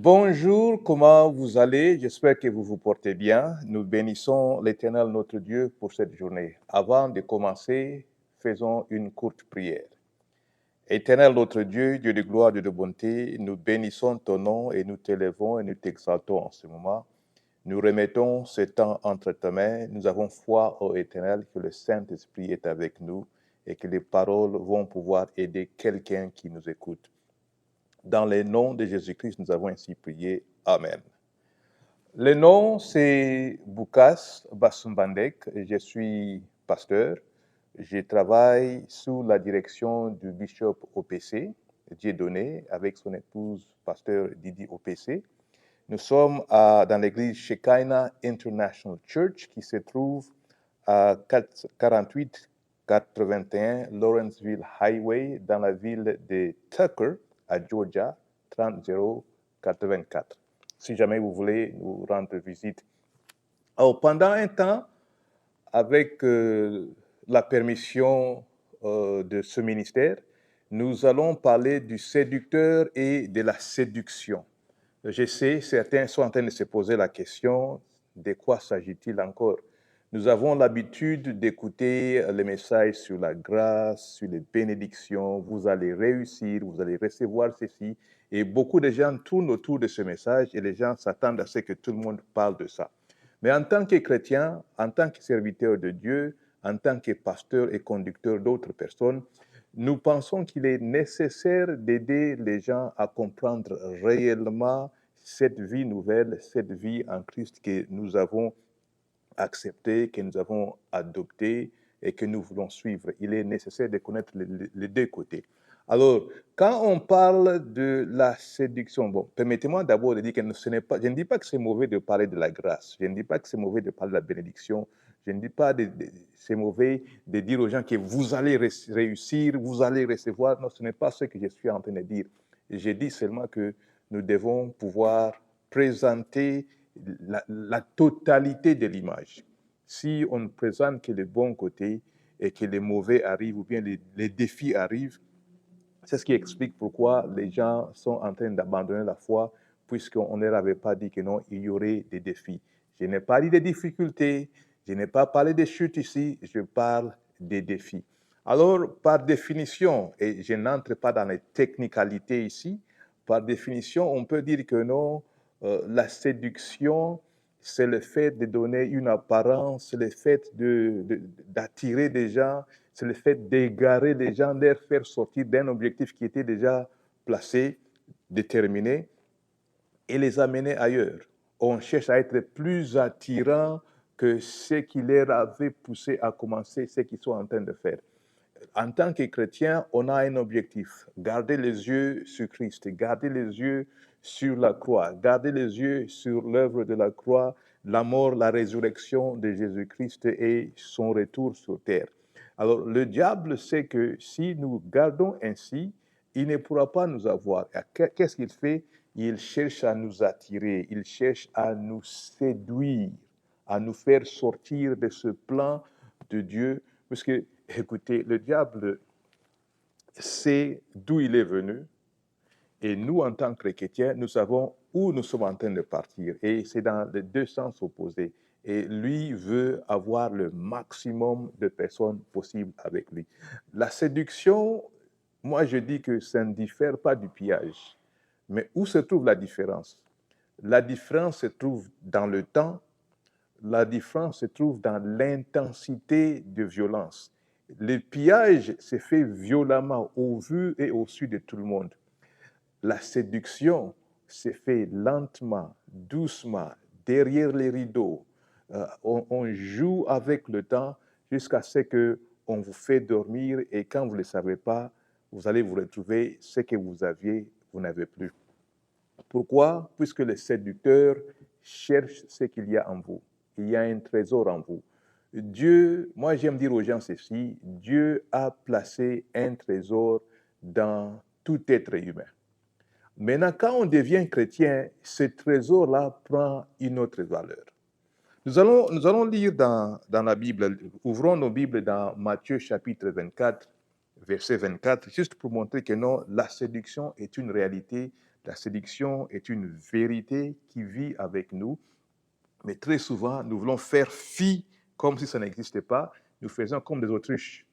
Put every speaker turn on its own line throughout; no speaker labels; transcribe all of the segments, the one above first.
Bonjour, comment vous allez? J'espère que vous vous portez bien. Nous bénissons l'Éternel notre Dieu pour cette journée. Avant de commencer, faisons une courte prière. Éternel notre Dieu, Dieu de gloire, Dieu de bonté, nous bénissons ton nom et nous t'élevons et nous t'exaltons en ce moment. Nous remettons ce temps entre tes mains. Nous avons foi, ô Éternel, que le Saint-Esprit est avec nous et que les paroles vont pouvoir aider quelqu'un qui nous écoute. Dans le nom de Jésus-Christ, nous avons ainsi prié. Amen. Le nom, c'est Boukas Basumbandek. Je suis pasteur. Je travaille sous la direction du bishop OPC, Dieudonné, avec son épouse, pasteur Didi OPC. Nous sommes dans l'église Shekinah International Church qui se trouve à 4881 Lawrenceville Highway dans la ville de Tucker, à Georgia, 30084. Si jamais vous voulez nous rendre visite. Alors, pendant un temps, avec la permission de ce ministère, nous allons parler du séducteur et de la séduction. Je sais, certains sont en train de se poser la question, de quoi s'agit-il encore? Nous avons l'habitude d'écouter les messages sur la grâce, sur les bénédictions, vous allez réussir, vous allez recevoir ceci, et beaucoup de gens tournent autour de ce message et les gens s'attendent à ce que tout le monde parle de ça. Mais en tant que chrétien, en tant que serviteur de Dieu, en tant que pasteur et conducteur d'autres personnes, nous pensons qu'il est nécessaire d'aider les gens à comprendre réellement cette vie nouvelle, cette vie en Christ que nous avons acceptée, que nous avons adoptée et que nous voulons suivre. Il est nécessaire de connaître les deux côtés. Alors, quand on parle de la séduction, bon, permettez-moi d'abord de dire que ce n'est pas, je ne dis pas que c'est mauvais de parler de la grâce, je ne dis pas que c'est mauvais de parler de la bénédiction, je ne dis pas que c'est mauvais de dire aux gens que vous allez réussir, vous allez recevoir. Non, ce n'est pas ce que je suis en train de dire. Je dis seulement que nous devons pouvoir présenter la totalité de l'image. Si on ne présente que les bons côtés et que les mauvais arrivent ou bien les défis arrivent, c'est ce qui explique pourquoi les gens sont en train d'abandonner la foi, puisqu'on ne leur avait pas dit que non, il y aurait des défis. Je n'ai pas dit des difficultés, je n'ai pas parlé des chutes ici, je parle des défis. Alors, par définition, et je n'entre pas dans les technicalités ici, par définition, on peut dire que non, la séduction, c'est le fait de donner une apparence, c'est le fait d'attirer des gens, c'est le fait d'égarer les gens, de les faire sortir d'un objectif qui était déjà placé, déterminé, et les amener ailleurs. On cherche à être plus attirant que ce qui les avait poussés à commencer ce qu'ils sont en train de faire. En tant que chrétien, on a un objectif, garder les yeux sur Christ, garder les yeux sur la croix, garder les yeux sur l'œuvre de la croix, la mort, la résurrection de Jésus-Christ et son retour sur terre. Alors, le diable sait que si nous gardons ainsi, il ne pourra pas nous avoir. Qu'est-ce qu'il fait? Il cherche à nous attirer, il cherche à nous séduire, à nous faire sortir de ce plan de Dieu, parce que écoutez, le diable sait d'où il est venu et nous, en tant que chrétiens, nous savons où nous sommes en train de partir et c'est dans les deux sens opposés. Et lui veut avoir le maximum de personnes possibles avec lui. La séduction, moi je dis que ça ne diffère pas du pillage. Mais où se trouve la différence? La différence se trouve dans le temps, la différence se trouve dans l'intensité de violence. Le pillage se fait violemment au vu et au su de tout le monde. La séduction se fait lentement, doucement, derrière les rideaux. On joue avec le temps jusqu'à ce qu'on vous fait dormir et quand vous ne le savez pas, vous allez vous retrouver ce que vous aviez, vous n'avez plus. Pourquoi? Puisque le séducteur cherche ce qu'il y a en vous. Il y a un trésor en vous. Dieu, moi j'aime dire aux gens ceci, Dieu a placé un trésor dans tout être humain. Maintenant, quand on devient chrétien, ce trésor-là prend une autre valeur. Nous allons lire dans la Bible, ouvrons nos Bibles dans Matthieu chapitre 24, verset 24, juste pour montrer que non, la séduction est une réalité La séduction est une vérité qui vit avec nous, mais très souvent, nous voulons faire fi comme si ça n'existait pas. Nous faisons comme des autruches.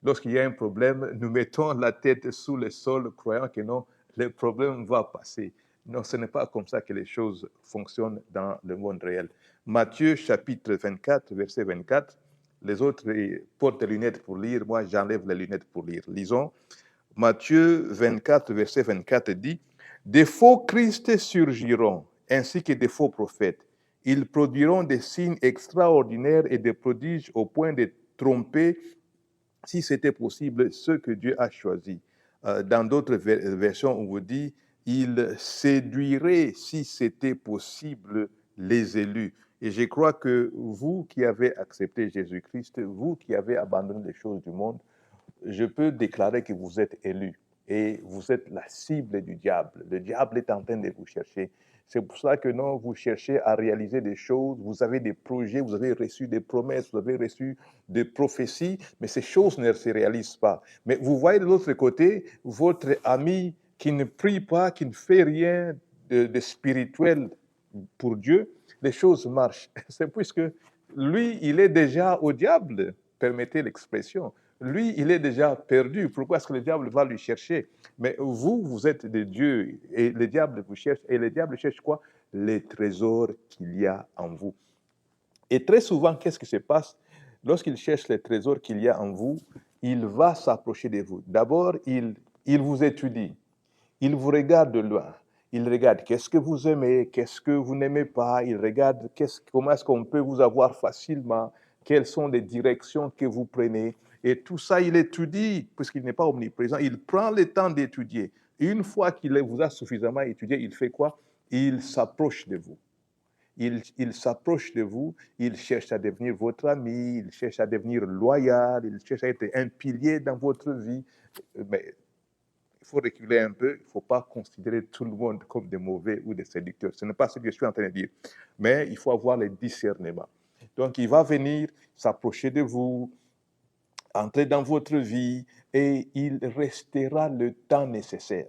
Lorsqu'il y a un problème, nous mettons la tête sous le sol, croyant que non, le problème va passer. Non, ce n'est pas comme ça que les choses fonctionnent dans le monde réel. Matthieu chapitre 24, verset 24. Les autres portent des lunettes pour lire, moi j'enlève les lunettes pour lire. Lisons. Matthieu 24, verset 24 dit, « Des faux Christ surgiront, ainsi que des faux prophètes. Ils produiront des signes extraordinaires et des prodiges au point de tromper, si c'était possible, ceux que Dieu a choisis. » Dans d'autres versions, on vous dit, « Il séduirait, si c'était possible, les élus. » Et je crois que vous qui avez accepté Jésus-Christ, vous qui avez abandonné les choses du monde, je peux déclarer que vous êtes élu et vous êtes la cible du diable. Le diable est en train de vous chercher. C'est pour ça que non, vous cherchez à réaliser des choses, vous avez des projets, vous avez reçu des promesses, vous avez reçu des prophéties, mais ces choses ne se réalisent pas. Mais vous voyez de l'autre côté, votre ami qui ne prie pas, qui ne fait rien de spirituel pour Dieu, les choses marchent. C'est puisque lui, il est déjà au diable, permettez l'expression. Lui, il est déjà perdu. Pourquoi est-ce que le diable va lui chercher? Mais vous, vous êtes de Dieu et le diable vous cherche. Et le diable cherche quoi? Les trésors qu'il y a en vous. Et très souvent, qu'est-ce qui se passe? Lorsqu'il cherche les trésors qu'il y a en vous, il va s'approcher de vous. D'abord, il vous étudie. Il vous regarde de loin. Il regarde qu'est-ce que vous aimez, qu'est-ce que vous n'aimez pas. Il regarde comment est-ce qu'on peut vous avoir facilement, quelles sont les directions que vous prenez. Et tout ça, il étudie, puisqu'il n'est pas omniprésent. Il prend le temps d'étudier. Une fois qu'il vous a suffisamment étudié, il fait quoi? Il s'approche de vous. Il s'approche de vous, il cherche à devenir votre ami, il cherche à devenir loyal, il cherche à être un pilier dans votre vie. Mais il faut reculer un peu, il ne faut pas considérer tout le monde comme des mauvais ou des séducteurs. Ce n'est pas ce que je suis en train de dire. Mais il faut avoir le discernement. Donc, il va venir s'approcher de vous, entrer dans votre vie, et il restera le temps nécessaire.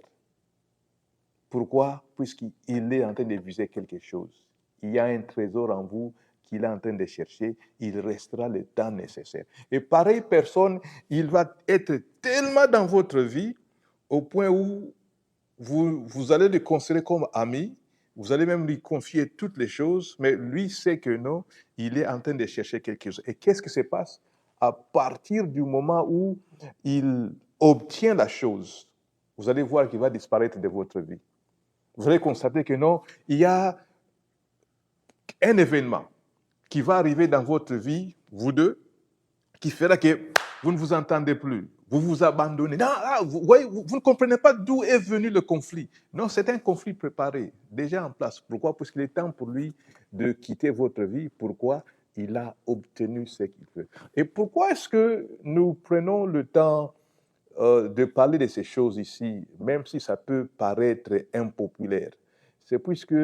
Pourquoi? Puisqu'il est en train de viser quelque chose. Il y a un trésor en vous qu'il est en train de chercher, il restera le temps nécessaire. Et pareille personne, il va être tellement dans votre vie au point où vous allez le considérer comme ami, vous allez même lui confier toutes les choses, mais lui sait que non, il est en train de chercher quelque chose. Et qu'est-ce qui se passe? À partir du moment où il obtient la chose, vous allez voir qu'il va disparaître de votre vie. Vous allez constater que non, il y a un événement qui va arriver dans votre vie, vous deux, qui fera que vous ne vous entendez plus, vous vous abandonnez. Non, vous ne comprenez pas d'où est venu le conflit. Non, c'est un conflit préparé, déjà en place. Pourquoi? Parce qu'il est temps pour lui de quitter votre vie. Pourquoi? Il a obtenu ce qu'il veut. Et pourquoi est-ce que nous prenons le temps de parler de ces choses ici, même si ça peut paraître impopulaire? C'est puisque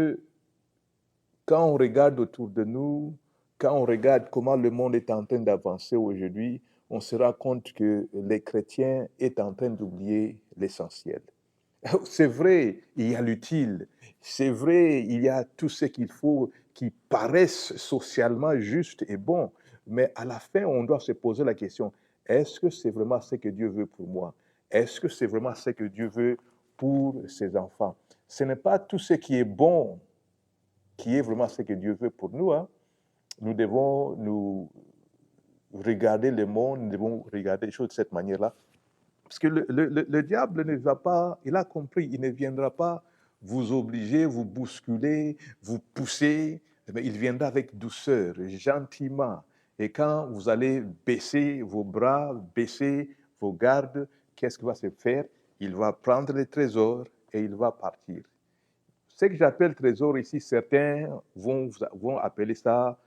quand on regarde autour de nous, quand on regarde comment le monde est en train d'avancer aujourd'hui, on se rend compte que les chrétiens sont en train d'oublier l'essentiel. C'est vrai, il y a l'utile. C'est vrai, il y a tout ce qu'il faut qui paraissent socialement juste et bon. Mais à la fin, on doit se poser la question, est-ce que c'est vraiment ce que Dieu veut pour moi? Est-ce que c'est vraiment ce que Dieu veut pour ses enfants? Ce n'est pas tout ce qui est bon qui est vraiment ce que Dieu veut pour nous. Hein. Nous devons nous regarder le monde, nous devons regarder les choses de cette manière-là. Parce que le diable ne va pas, il a compris, il ne viendra pas vous obliger, vous bousculer, vous pousser, mais il viendra avec douceur, gentiment. Et quand vous allez baisser vos bras, baisser vos gardes, qu'est-ce qu'il va se faire? Il va prendre les trésors et il va partir. Ce que j'appelle trésor ici, certains vont appeler ça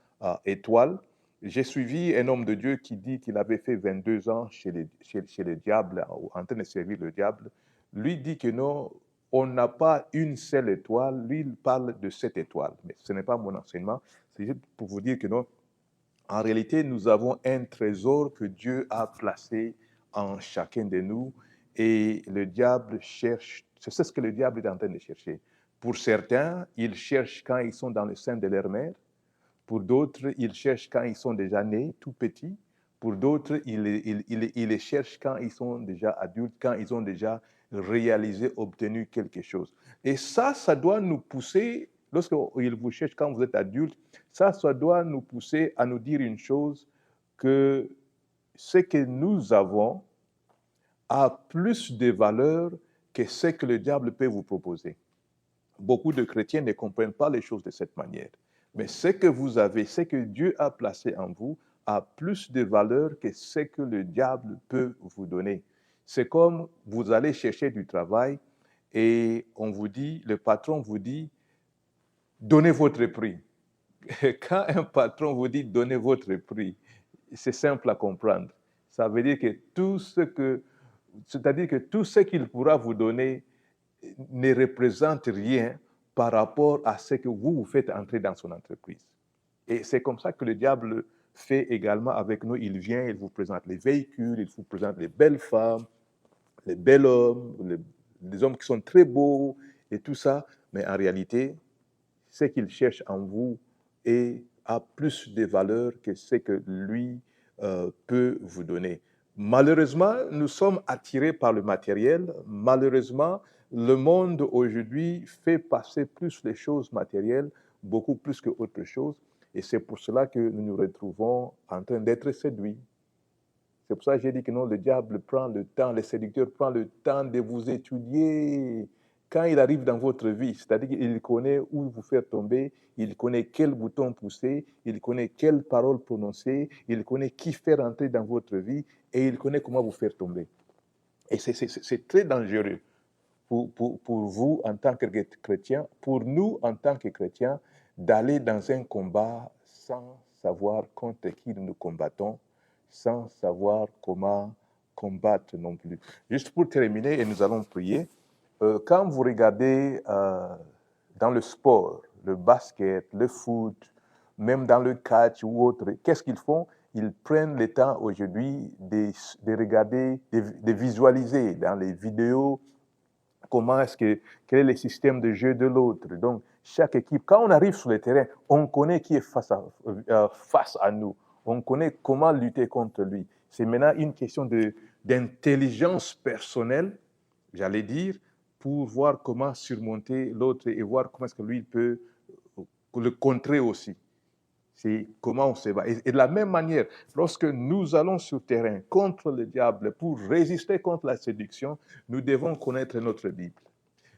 étoile. J'ai suivi un homme de Dieu qui dit qu'il avait fait 22 ans chez le diable, en train de servir le diable. Lui dit que non, on n'a pas une seule étoile. Lui, il parle de 7 étoiles. Mais ce n'est pas mon enseignement. C'est juste pour vous dire que non, en réalité, nous avons un trésor que Dieu a placé en chacun de nous et le diable cherche C'est ce que le diable est en train de chercher. Pour certains, ils cherchent quand ils sont dans le sein de leur mère. Pour d'autres, ils cherchent quand ils sont déjà nés, tout petits. Pour d'autres, ils les cherchent quand ils sont déjà adultes, quand ils ont déjà réalisé, obtenu quelque chose. Et ça doit nous pousser, lorsqu'ils vous cherchent quand vous êtes adulte, ça doit nous pousser à nous dire une chose, que ce que nous avons a plus de valeur que ce que le diable peut vous proposer. Beaucoup de chrétiens ne comprennent pas les choses de cette manière. Mais ce que vous avez, ce que Dieu a placé en vous, a plus de valeur que ce que le diable peut vous donner. C'est comme vous allez chercher du travail et on vous dit, le patron vous dit, donnez votre prix. Quand un patron vous dit, donnez votre prix, c'est simple à comprendre. Ça veut dire que c'est-à-dire que tout ce qu'il pourra vous donner ne représente rien par rapport à ce que vous faites entrer dans son entreprise. Et c'est comme ça que le diable fait également avec nous. Il vient, il vous présente les véhicules, il vous présente les belles femmes, les bels hommes, les hommes qui sont très beaux et tout ça. Mais en réalité, ce qu'il cherche en vous a plus de valeur que ce que lui peut vous donner. Malheureusement, nous sommes attirés par le matériel. Malheureusement, le monde aujourd'hui fait passer plus les choses matérielles, beaucoup plus qu'autre chose. Et c'est pour cela que nous nous retrouvons en train d'être séduits. C'est pour ça que j'ai dit que non, le diable prend le temps, le séducteur prend le temps de vous étudier. Quand il arrive dans votre vie, c'est-à-dire qu'il connaît où vous faire tomber, il connaît quel bouton pousser, il connaît quelle parole prononcer, il connaît qui faire entrer dans votre vie et il connaît comment vous faire tomber. Et c'est très dangereux pour vous en tant que chrétien, pour nous en tant que chrétiens, d'aller dans un combat sans savoir contre qui nous combattons, sans savoir comment combattre non plus. Juste pour terminer, et nous allons prier, quand vous regardez dans le sport, le basket, le foot, même dans le catch ou autre, qu'est-ce qu'ils font? Ils prennent le temps aujourd'hui de regarder, de visualiser dans les vidéos quel est le système de jeu de l'autre. Donc, chaque équipe, quand on arrive sur le terrain, on connaît qui est face à nous. On connaît comment lutter contre lui. C'est maintenant une question d'intelligence personnelle, j'allais dire, pour voir comment surmonter l'autre et voir comment est-ce que lui peut le contrer aussi. C'est comment on se bat. Et de la même manière, lorsque nous allons sur le terrain contre le diable pour résister contre la séduction, nous devons connaître notre Bible.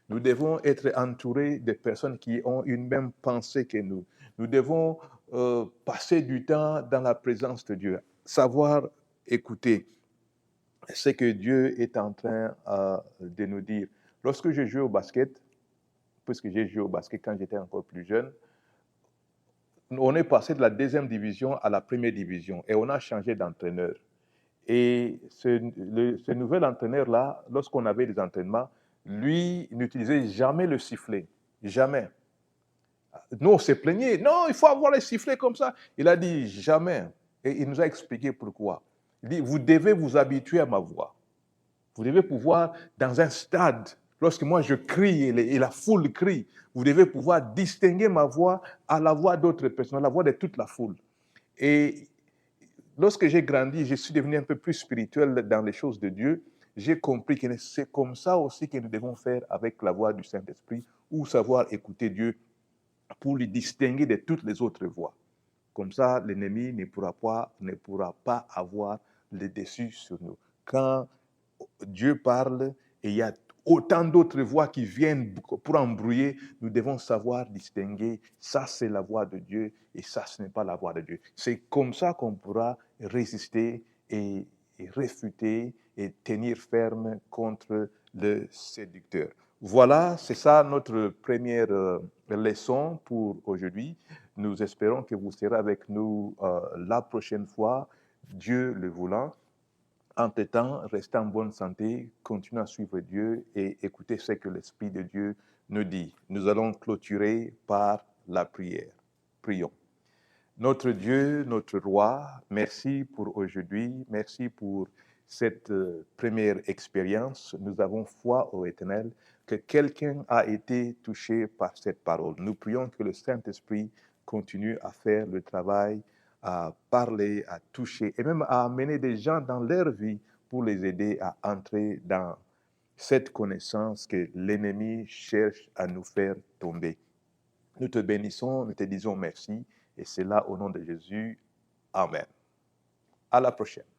Nous devons être entourés de personnes qui ont une même pensée que nous. Nous devons passer du temps dans la présence de Dieu, savoir écouter ce que Dieu est en train de nous dire. Lorsque je jouais au basket, puisque j'ai joué au basket quand j'étais encore plus jeune, on est passé de la deuxième division à la première division et on a changé d'entraîneur. Et ce nouvel entraîneur-là, lorsqu'on avait des entraînements, lui n'utilisait jamais le sifflet. Jamais. Nous, on s'est plaigné. Non, il faut avoir les sifflets comme ça. Il a dit jamais. Et il nous a expliqué pourquoi. Il dit, vous devez vous habituer à ma voix. Vous devez pouvoir, dans un stade, lorsque moi je crie et la foule crie, vous devez pouvoir distinguer ma voix à la voix d'autres personnes, à la voix de toute la foule. Et lorsque j'ai grandi, je suis devenu un peu plus spirituel dans les choses de Dieu. J'ai compris que c'est comme ça aussi que nous devons faire avec la voix du Saint-Esprit, ou savoir écouter Dieu pour le distinguer de toutes les autres voix. Comme ça, l'ennemi ne pourra pas avoir le dessus sur nous. Quand Dieu parle et il y a autant d'autres voix qui viennent pour embrouiller, nous devons savoir distinguer, ça c'est la voix de Dieu et ça ce n'est pas la voix de Dieu. C'est comme ça qu'on pourra résister et réfuter et tenir ferme contre le séducteur. Voilà, c'est ça notre première leçon pour aujourd'hui. Nous espérons que vous serez avec nous la prochaine fois, Dieu le voulant. Entre-temps, restez en bonne santé, continuez à suivre Dieu et écoutez ce que l'Esprit de Dieu nous dit. Nous allons clôturer par la prière. Prions. Notre Dieu, notre Roi, merci pour aujourd'hui, merci pour cette première expérience. Nous avons foi au Éternel. que quelqu'un a été touché par cette parole. Nous prions que le Saint-Esprit continue à faire le travail, à parler, à toucher et même à amener des gens dans leur vie pour les aider à entrer dans cette connaissance que l'ennemi cherche à nous faire tomber. Nous te bénissons, nous te disons merci et c'est là au nom de Jésus. Amen. À la prochaine.